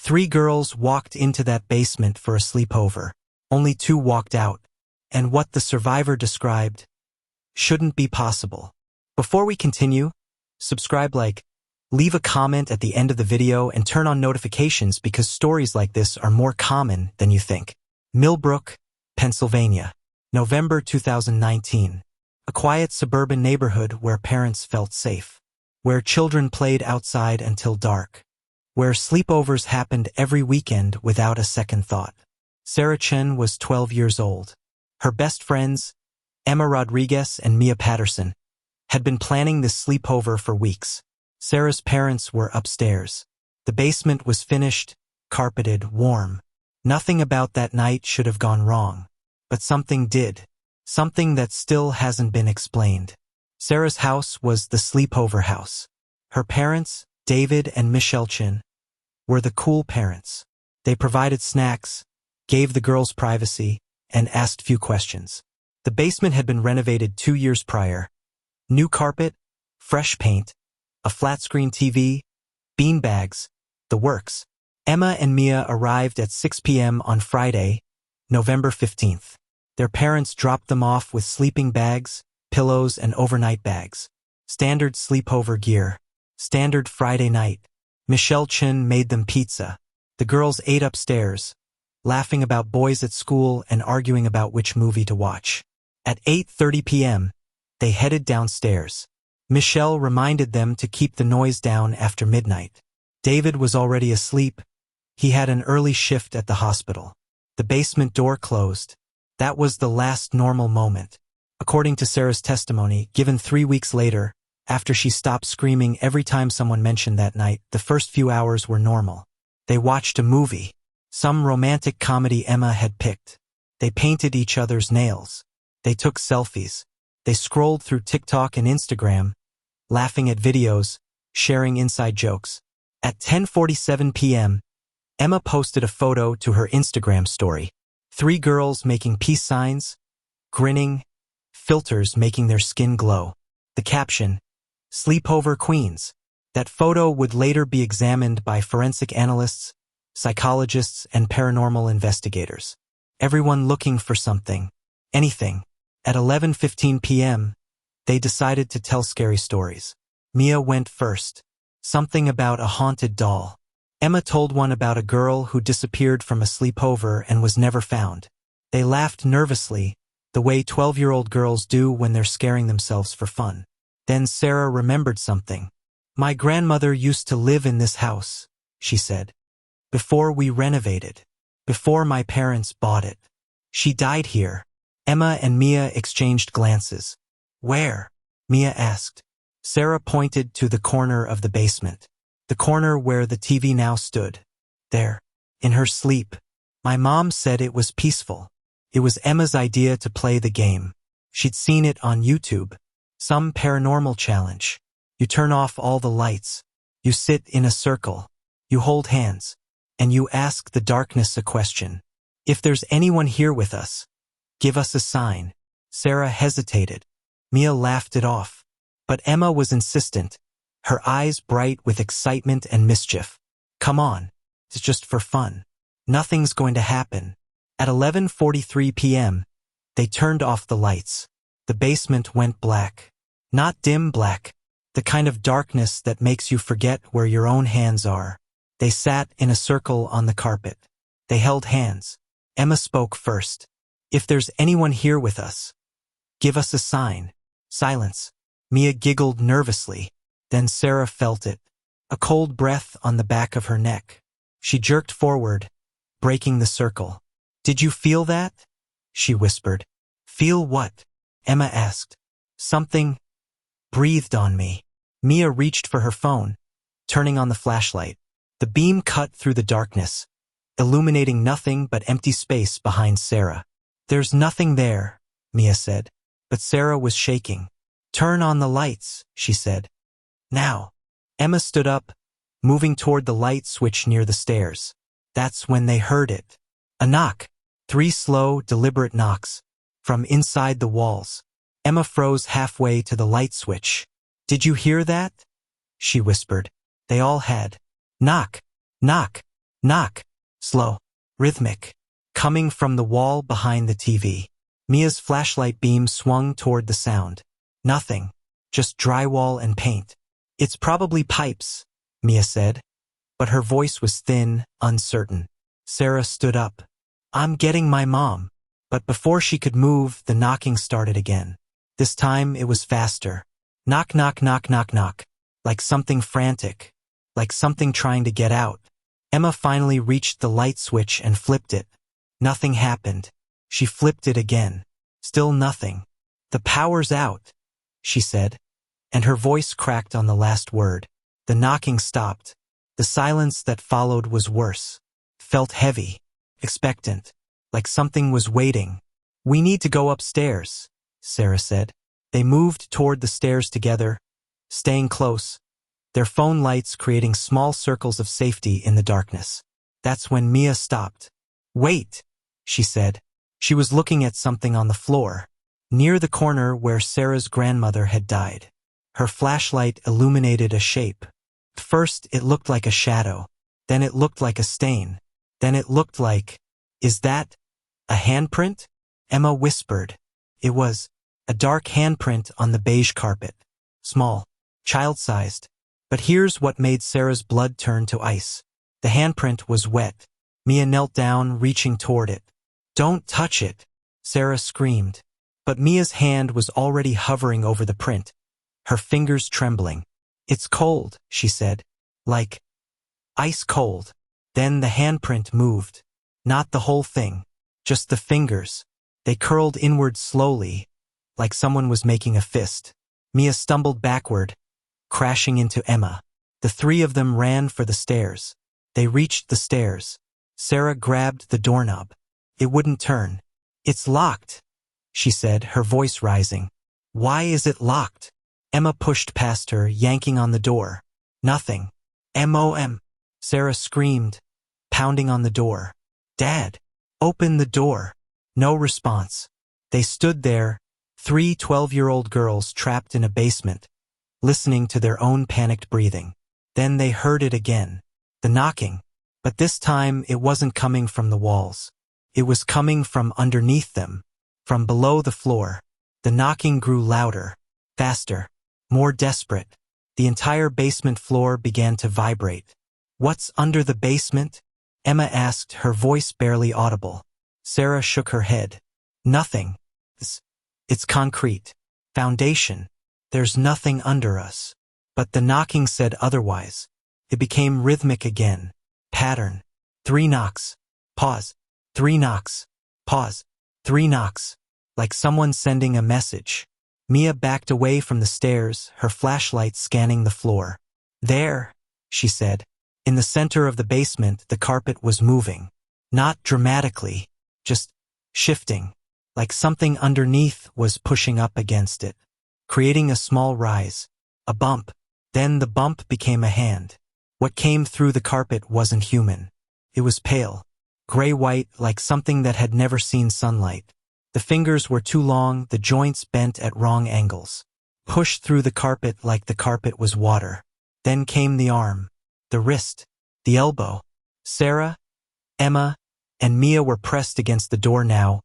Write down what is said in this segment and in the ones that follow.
3 girls walked into that basement for a sleepover. Only 2 walked out. And what the survivor described shouldn't be possible. Before we continue, subscribe, leave a comment at the end of the video and turn on notifications because stories like this are more common than you think. Millbrook, Pennsylvania, November 2019. A quiet suburban neighborhood where parents felt safe, where children played outside until dark, where sleepovers happened every weekend without a second thought. Sarah Chen was 12 years old. Her best friends, Emma Rodriguez and Mia Patterson, had been planning this sleepover for weeks. Sarah's parents were upstairs. The basement was finished, carpeted, warm. Nothing about that night should have gone wrong. But something did. Something that still hasn't been explained. Sarah's house was the sleepover house. Her parents, David and Michelle Chen, were the cool parents. They provided snacks, gave the girls privacy, and asked few questions. The basement had been renovated 2 years prior. New carpet, fresh paint, a flat-screen TV, beanbags, the works. Emma and Mia arrived at 6 p.m. on Friday, November 15th. Their parents dropped them off with sleeping bags, pillows, and overnight bags. Standard sleepover gear. Standard Friday night. Michelle Chen made them pizza. The girls ate upstairs, laughing about boys at school and arguing about which movie to watch. At 8:30 p.m., they headed downstairs. Michelle reminded them to keep the noise down after midnight. David was already asleep. He had an early shift at the hospital. The basement door closed. That was the last normal moment. According to Sarah's testimony, given 3 weeks later, after she stopped screaming every time someone mentioned that night, the first few hours were normal. They watched a movie, some romantic comedy Emma had picked. They painted each other's nails. They took selfies. They scrolled through TikTok and Instagram, laughing at videos, sharing inside jokes. At 10:47 p.m., Emma posted a photo to her Instagram story. 3 girls making peace signs, grinning, filters making their skin glow. The caption, "Sleepover Queens." That photo would later be examined by forensic analysts, psychologists, and paranormal investigators. Everyone looking for something, anything. At 11:15 p.m., they decided to tell scary stories. Mia went first. Something about a haunted doll. Emma told one about a girl who disappeared from a sleepover and was never found. They laughed nervously, the way 12-year-old girls do when they're scaring themselves for fun. Then Sarah remembered something. "My grandmother used to live in this house," she said. "Before we renovated. Before my parents bought it. She died here." Emma and Mia exchanged glances. "Where?" Mia asked. Sarah pointed to the corner of the basement. The corner where the TV now stood. There, in her sleep. "My mom said it was peaceful." It was Emma's idea to play the game. She'd seen it on YouTube. Some paranormal challenge. You turn off all the lights. You sit in a circle. You hold hands. And you ask the darkness a question. "If there's anyone here with us, give us a sign." Sarah hesitated. Mia laughed it off. But Emma was insistent, her eyes bright with excitement and mischief. "Come on. It's just for fun. Nothing's going to happen." At 11:43 p.m., they turned off the lights. The basement went black. Not dim black, the kind of darkness that makes you forget where your own hands are. They sat in a circle on the carpet. They held hands. Emma spoke first. "If there's anyone here with us, give us a sign." Silence. Mia giggled nervously. Then Sarah felt it. A cold breath on the back of her neck. She jerked forward, breaking the circle. "Did you feel that?" she whispered. "Feel what?" Emma asked. "Something breathed on me." Mia reached for her phone, turning on the flashlight. The beam cut through the darkness, illuminating nothing but empty space behind Sarah. "There's nothing there," Mia said. But Sarah was shaking. "Turn on the lights," she said. "Now." Emma stood up, moving toward the light switch near the stairs. That's when they heard it. A knock. 3 slow, deliberate knocks. From inside the walls. Emma froze halfway to the light switch. "Did you hear that?" she whispered. They all had. "Knock! Knock!" Knock. Slow. Rhythmic. Coming from the wall behind the TV. Mia's flashlight beam swung toward the sound. Nothing. Just drywall and paint. It's probably pipes, Mia said. But her voice was thin, uncertain. Sarah stood up. I'm getting my mom. But before she could move, the knocking started again. This time it was faster. Knock, knock, knock, knock, knock. Like something frantic. Like something trying to get out. Emma finally reached the light switch and flipped it. Nothing happened. She flipped it again. Still nothing. The power's out, she said, and her voice cracked on the last word. The knocking stopped. The silence that followed was worse. Felt heavy, expectant, like something was waiting. We need to go upstairs, Sarah said. They moved toward the stairs together, staying close, their phone lights creating small circles of safety in the darkness. That's when Mia stopped. Wait, she said. She was looking at something on the floor, near the corner where Sarah's grandmother had died. Her flashlight illuminated a shape. First it looked like a shadow, then it looked like a stain, then it looked like, is that a handprint? Emma whispered. It was a dark handprint on the beige carpet. Small, child-sized. But here's what made Sarah's blood turn to ice. The handprint was wet. Mia knelt down, reaching toward it. Don't touch it, Sarah screamed. But Mia's hand was already hovering over the print, her fingers trembling. It's cold, she said. Like ice cold. Then the handprint moved. Not the whole thing, just the fingers. They curled inward slowly, like someone was making a fist. Mia stumbled backward, crashing into Emma. The three of them ran for the stairs. They reached the stairs. Sarah grabbed the doorknob. It wouldn't turn. It's locked, she said, her voice rising. Why is it locked? Emma pushed past her, yanking on the door. Nothing. M.O.M. Sarah screamed, pounding on the door. Dad, open the door. No response. They stood there, 3 12-year-old girls trapped in a basement, listening to their own panicked breathing. Then they heard it again. The knocking. But this time it wasn't coming from the walls. It was coming from underneath them, from below the floor. The knocking grew louder, faster, more desperate. The entire basement floor began to vibrate. What's under the basement? Emma asked, her voice barely audible. Sarah shook her head. Nothing. It's concrete. Foundation. There's nothing under us. But the knocking said otherwise. It became rhythmic again. Pattern. 3 knocks. Pause. 3 knocks. Pause. 3 knocks. Like someone sending a message. Mia backed away from the stairs, her flashlight scanning the floor. There, she said. In the center of the basement, the carpet was moving. Not dramatically, just shifting. Like something underneath was pushing up against it, creating a small rise. A bump. Then the bump became a hand. What came through the carpet wasn't human. It was pale, gray-white, like something that had never seen sunlight. The fingers were too long, the joints bent at wrong angles. Pushed through the carpet like the carpet was water. Then came the arm, the wrist, the elbow. Sarah, Emma, and Mia were pressed against the door now,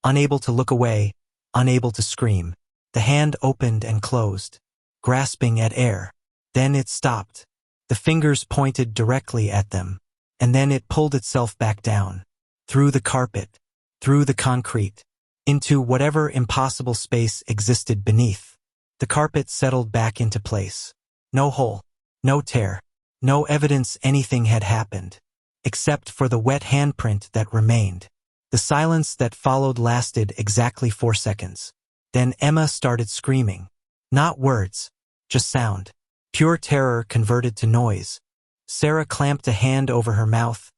unable to look away, unable to scream. The hand opened and closed, grasping at air. Then it stopped. The fingers pointed directly at them, and then it pulled itself back down, through the carpet, through the concrete, into whatever impossible space existed beneath. The carpet settled back into place. No hole, no tear, no evidence anything had happened, except for the wet handprint that remained. The silence that followed lasted exactly 4 seconds. Then Emma started screaming. Not words, just sound. Pure terror converted to noise. Sarah clamped a hand over her mouth,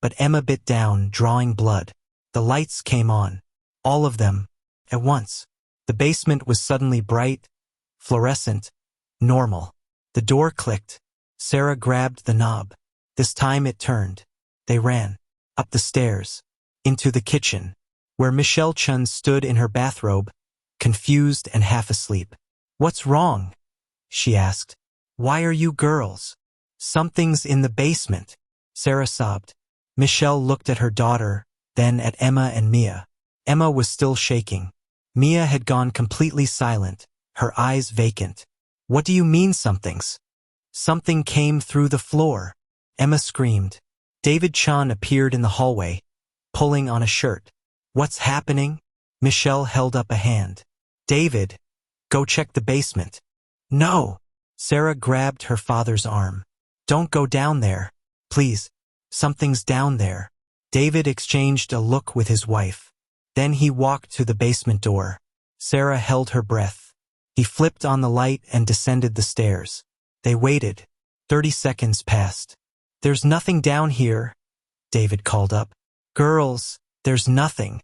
but Emma bit down, drawing blood. The lights came on. All of them, at once. The basement was suddenly bright, fluorescent, normal. The door clicked. Sarah grabbed the knob. This time it turned. They ran. Up the stairs. Into the kitchen, where Michelle Chun stood in her bathrobe, confused and half asleep. What's wrong? She asked. Why are you girls? Something's in the basement. Sarah sobbed. Michelle looked at her daughter, then at Emma and Mia. Emma was still shaking. Mia had gone completely silent, her eyes vacant. What do you mean something's? Something came through the floor. Emma screamed. David Chan appeared in the hallway, pulling on a shirt. What's happening? Michelle held up a hand. David, go check the basement. No. Sarah grabbed her father's arm. Don't go down there. Please. Something's down there. David exchanged a look with his wife. Then he walked to the basement door. Sarah held her breath. He flipped on the light and descended the stairs. They waited. 30 seconds passed. There's nothing down here, David called up. Girls, there's nothing.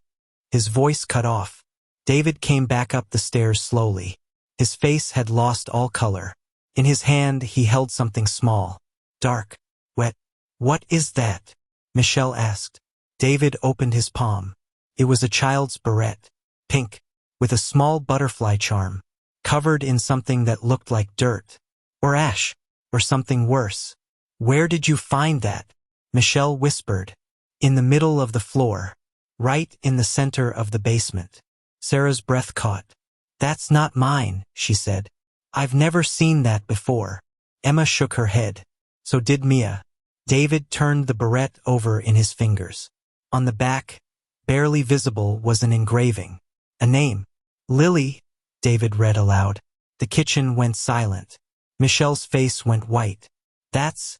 His voice cut off. David came back up the stairs slowly. His face had lost all color. In his hand he held something small, dark, wet. What is that? Michelle asked. David opened his palm. It was a child's barrette, pink, with a small butterfly charm, covered in something that looked like dirt, or ash, or something worse. Where did you find that? Michelle whispered. In the middle of the floor, right in the center of the basement. Sarah's breath caught. That's not mine, she said. I've never seen that before. Emma shook her head. So did Mia. David turned the barrette over in his fingers. On the back, barely visible, was an engraving. A name. Lily, David read aloud. The kitchen went silent. Michelle's face went white. That's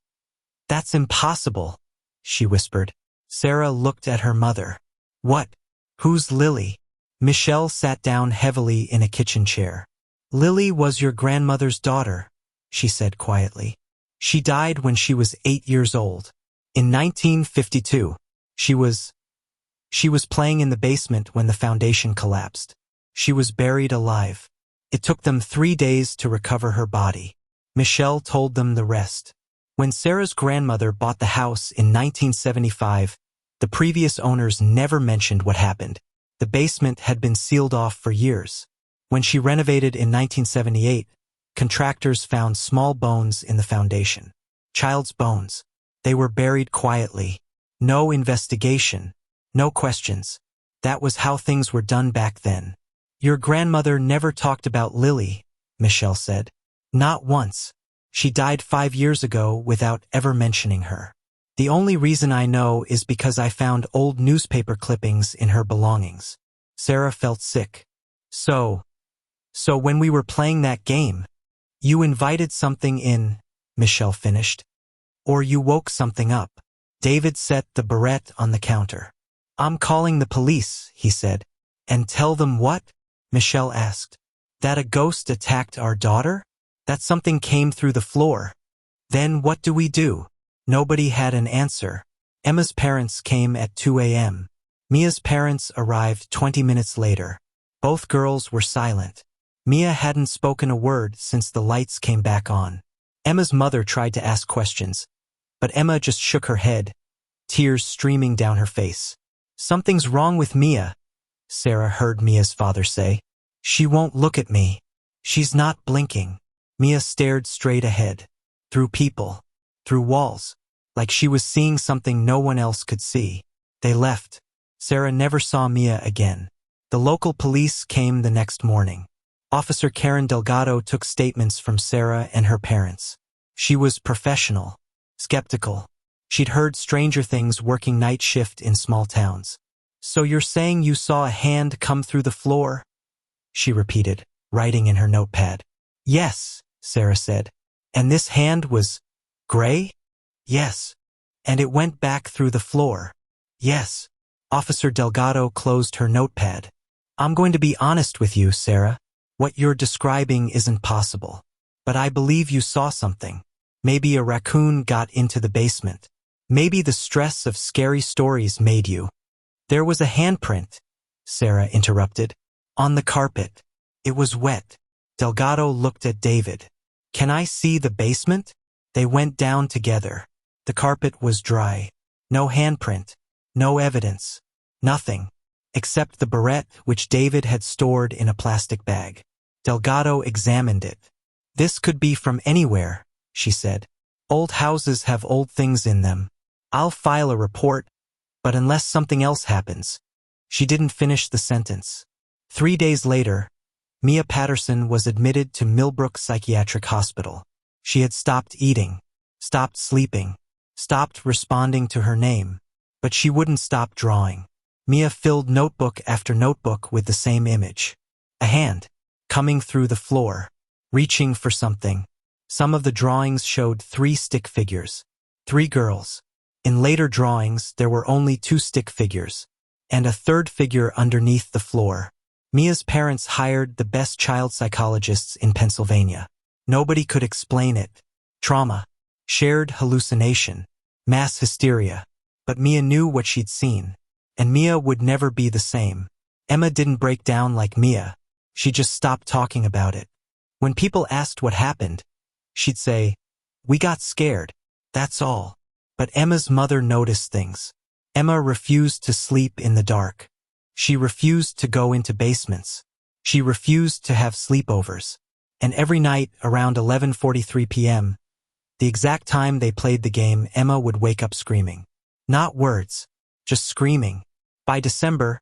impossible, she whispered. Sarah looked at her mother. What? Who's Lily? Michelle sat down heavily in a kitchen chair. Lily was your grandmother's daughter, she said quietly. She died when she was 8 years old. In 1952, she was playing in the basement when the foundation collapsed. She was buried alive. It took them 3 days to recover her body. Michelle told them the rest. When Sarah's grandmother bought the house in 1975, the previous owners never mentioned what happened. The basement had been sealed off for years. When she renovated in 1978, contractors found small bones in the foundation. Child's bones. They were buried quietly. No investigation. No questions. That was how things were done back then. Your grandmother never talked about Lily, Michelle said. Not once. She died 5 years ago without ever mentioning her. The only reason I know is because I found old newspaper clippings in her belongings. Sarah felt sick. So when we were playing that game, you invited something in, Michelle finished. Or you woke something up. David set the barrette on the counter. I'm calling the police, he said. And tell them what? Michelle asked. That a ghost attacked our daughter? That something came through the floor. Then what do we do? Nobody had an answer. Emma's parents came at 2 a.m. Mia's parents arrived 20 minutes later. Both girls were silent. Mia hadn't spoken a word since the lights came back on. Emma's mother tried to ask questions, but Emma just shook her head, tears streaming down her face. Something's wrong with Mia, Sarah heard Mia's father say. She won't look at me. She's not blinking. Mia stared straight ahead, through people, through walls, like she was seeing something no one else could see. They left. Sarah never saw Mia again. The local police came the next morning. Officer Karen Delgado took statements from Sarah and her parents. She was professional, skeptical. She'd heard stranger things working night shift in small towns. So you're saying you saw a hand come through the floor? She repeated, writing in her notepad. Yes, Sarah said. And this hand was gray? Yes. And it went back through the floor? Yes. Officer Delgado closed her notepad. I'm going to be honest with you, Sarah. What you're describing isn't possible. But I believe you saw something. Maybe a raccoon got into the basement. Maybe the stress of scary stories made you. There was a handprint, Sarah interrupted. On the carpet. It was wet. Delgado looked at David. Can I see the basement? They went down together. The carpet was dry. No handprint. No evidence. Nothing. Except the barrette which David had stored in a plastic bag. Delgado examined it. This could be from anywhere, she said. Old houses have old things in them. I'll file a report, but unless something else happens. She didn't finish the sentence. 3 days later, Mia Patterson was admitted to Millbrook Psychiatric Hospital. She had stopped eating, stopped sleeping, stopped responding to her name, but she wouldn't stop drawing. Mia filled notebook after notebook with the same image. A hand, coming through the floor, reaching for something. Some of the drawings showed 3 stick figures, 3 girls. In later drawings, there were only 2 stick figures, and a 3rd figure underneath the floor. Mia's parents hired the best child psychologists in Pennsylvania. Nobody could explain it. Trauma, shared hallucination, mass hysteria. But Mia knew what she'd seen, and Mia would never be the same. Emma didn't break down like Mia. She just stopped talking about it. When people asked what happened, she'd say, "We got scared, that's all." But Emma's mother noticed things. Emma refused to sleep in the dark. She refused to go into basements. She refused to have sleepovers. And every night around 11:43 p.m., the exact time they played the game, Emma would wake up screaming. Not words, just screaming. By December,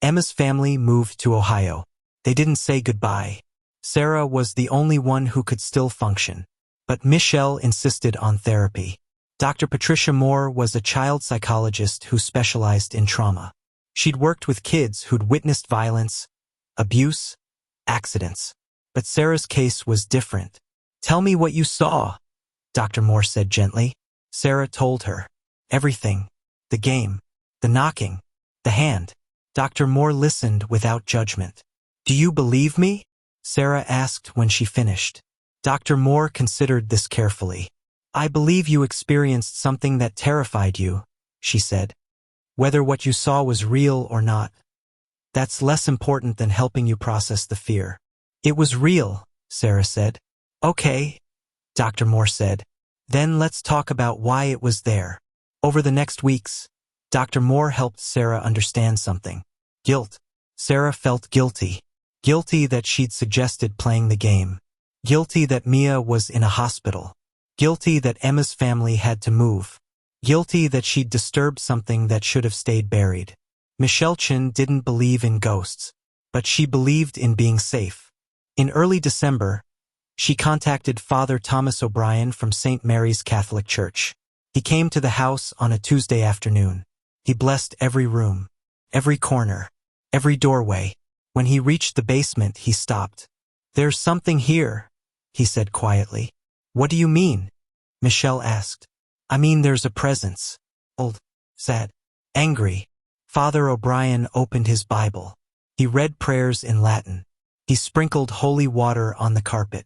Emma's family moved to Ohio. They didn't say goodbye. Sarah was the only one who could still function. But Michelle insisted on therapy. Dr. Patricia Moore was a child psychologist who specialized in trauma. She'd worked with kids who'd witnessed violence, abuse, accidents. But Sarah's case was different. "Tell me what you saw," Dr. Moore said gently. Sarah told her. Everything. The game. The knocking. The hand. Dr. Moore listened without judgment. "Do you believe me?" Sarah asked when she finished. Dr. Moore considered this carefully. "I believe you experienced something that terrified you," she said. "Whether what you saw was real or not. That's less important than helping you process the fear." "It was real," Sarah said. "Okay," Dr. Moore said. "Then let's talk about why it was there." Over the next weeks, Dr. Moore helped Sarah understand something. Guilt. Sarah felt guilty. Guilty that she'd suggested playing the game. Guilty that Mia was in a hospital. Guilty that Emma's family had to move. Guilty that she'd disturbed something that should have stayed buried. Michelle Chin didn't believe in ghosts, but she believed in being safe. In early December, she contacted Father Thomas O'Brien from St. Mary's Catholic Church. He came to the house on a Tuesday afternoon. He blessed every room, every corner, every doorway. When he reached the basement, he stopped. "There's something here," he said quietly. "What do you mean?" Michelle asked. "I mean there's a presence. Old, sad, angry." Father O'Brien opened his Bible. He read prayers in Latin. He sprinkled holy water on the carpet,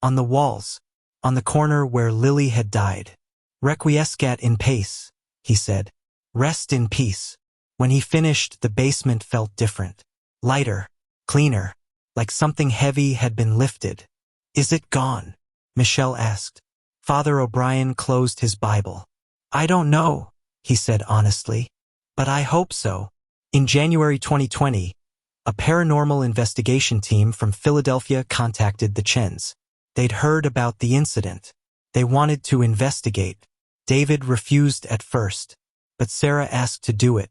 on the walls, on the corner where Lily had died. "Requiescat in pace," he said. "Rest in peace." When he finished, the basement felt different. Lighter, cleaner, like something heavy had been lifted. "Is it gone?" Michelle asked. Father O'Brien closed his Bible. "I don't know," he said honestly, "but I hope so." In January 2020, a paranormal investigation team from Philadelphia contacted the Chens. They'd heard about the incident. They wanted to investigate. David refused at first, but Sarah asked to do it.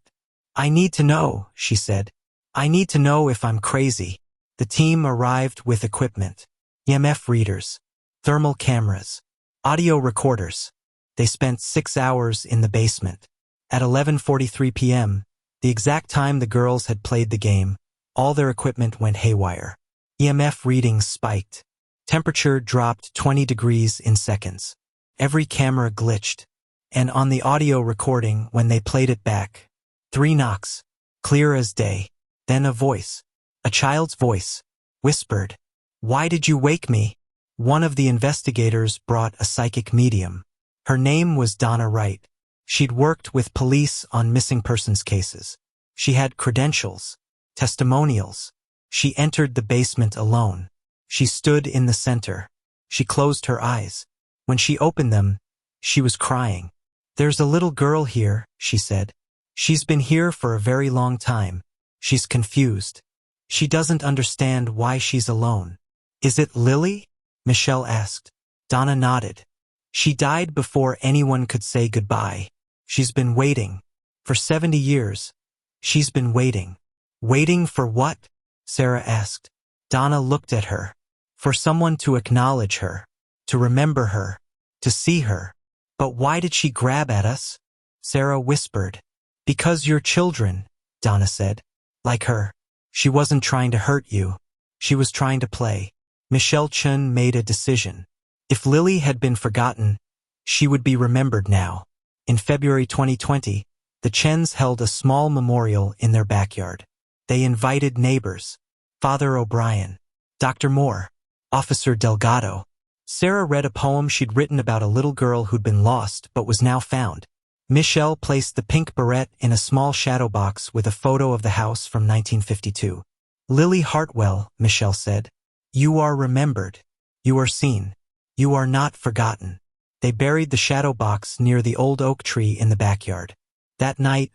"I need to know," she said. "I need to know if I'm crazy." The team arrived with equipment. EMF readers, thermal cameras, audio recorders. They spent 6 hours in the basement. At 11:43 p.m., the exact time the girls had played the game, all their equipment went haywire. EMF readings spiked. Temperature dropped 20 degrees in seconds. Every camera glitched. And on the audio recording, when they played it back, 3 knocks, clear as day. Then a voice, a child's voice, whispered, "Why did you wake me?" One of the investigators brought a psychic medium. Her name was Donna Wright. She'd worked with police on missing persons cases. She had credentials, testimonials. She entered the basement alone. She stood in the center. She closed her eyes. When she opened them, she was crying. "There's a little girl here," she said. "She's been here for a very long time. She's confused. She doesn't understand why she's alone." "Is it Lily?" Michelle asked. Donna nodded. "She died before anyone could say goodbye. She's been waiting. For 70 years. She's been waiting. Waiting for what? Sarah asked. Donna looked at her. For someone to acknowledge her. To remember her. To see her. But why did she grab at us? Sarah whispered. Because you're children, Donna said. Like her. She wasn't trying to hurt you. She was trying to play. Michelle Chun made a decision. If Lily had been forgotten, she would be remembered now. In February 2020, the Chens held a small memorial in their backyard. They invited neighbors. Father O'Brien. Dr. Moore. Officer Delgado. Sarah read a poem she'd written about a little girl who'd been lost but was now found. Michelle placed the pink beret in a small shadow box with a photo of the house from 1952. Lily Hartwell, Michelle said. You are remembered. You are seen. You are not forgotten. They buried the shadow box near the old oak tree in the backyard. That night,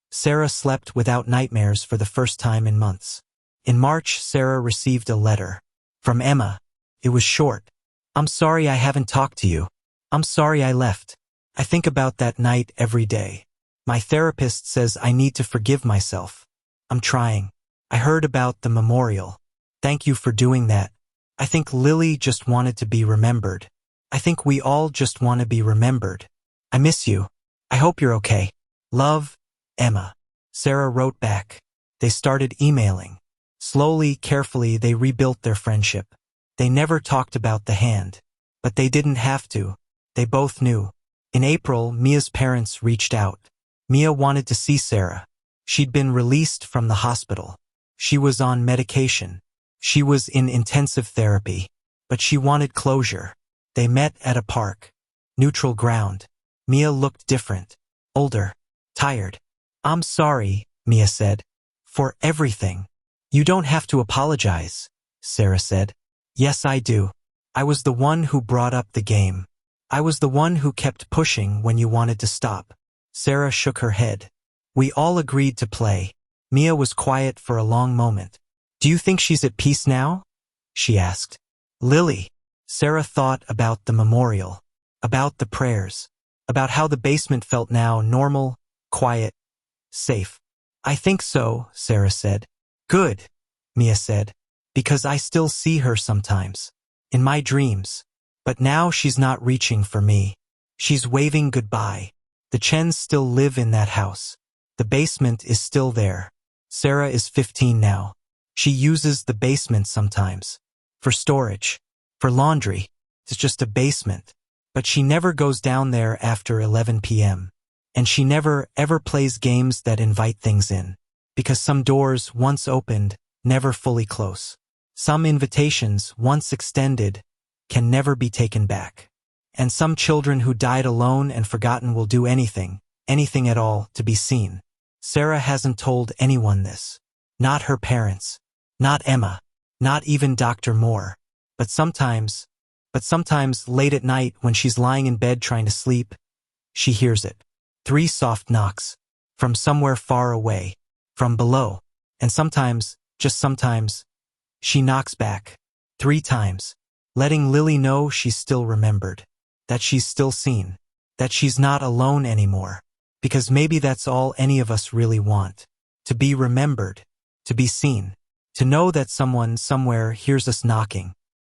Sarah slept without nightmares for the first time in months. In March, Sarah received a letter. From Emma. It was short. I'm sorry I haven't talked to you. I'm sorry I left. I think about that night every day. My therapist says I need to forgive myself. I'm trying. I heard about the memorial. Thank you for doing that. I think Lily just wanted to be remembered. I think we all just want to be remembered. I miss you. I hope you're okay. Love, Emma. Sarah wrote back. They started emailing. Slowly, carefully, they rebuilt their friendship. They never talked about the hand. But they didn't have to. They both knew. In April, Mia's parents reached out. Mia wanted to see Sarah. She'd been released from the hospital. She was on medication. She was in intensive therapy. But she wanted closure. They met at a park. Neutral ground. Mia looked different. Older. Tired. I'm sorry, Mia said. For everything. You don't have to apologize, Sarah said. Yes, I do. I was the one who brought up the game. I was the one who kept pushing when you wanted to stop. Sarah shook her head. We all agreed to play. Mia was quiet for a long moment. Do you think she's at peace now? She asked. Lily. Sarah thought about the memorial. About the prayers. About how the basement felt now normal, quiet, safe. I think so, Sarah said. Good, Mia said. Because I still see her sometimes. In my dreams. But now she's not reaching for me. She's waving goodbye. The Chens still live in that house. The basement is still there. Sarah is 15 now. She uses the basement sometimes. For storage. For laundry. It's just a basement. But she never goes down there after 11 p.m. And she never, ever plays games that invite things in. Because some doors, once opened, never fully close. Some invitations, once extended, can never be taken back. And some children who died alone and forgotten will do anything, anything at all, to be seen. Sarah hasn't told anyone this. Not her parents. Not Emma. Not even Dr. Moore. But sometimes late at night when she's lying in bed trying to sleep, she hears it. 3 soft knocks. From somewhere far away. From below. And sometimes, just sometimes, she knocks back. 3 times. Letting Lily know she's still remembered. That she's still seen. That she's not alone anymore. Because maybe that's all any of us really want. To be remembered. To be seen. To know that someone somewhere hears us knocking.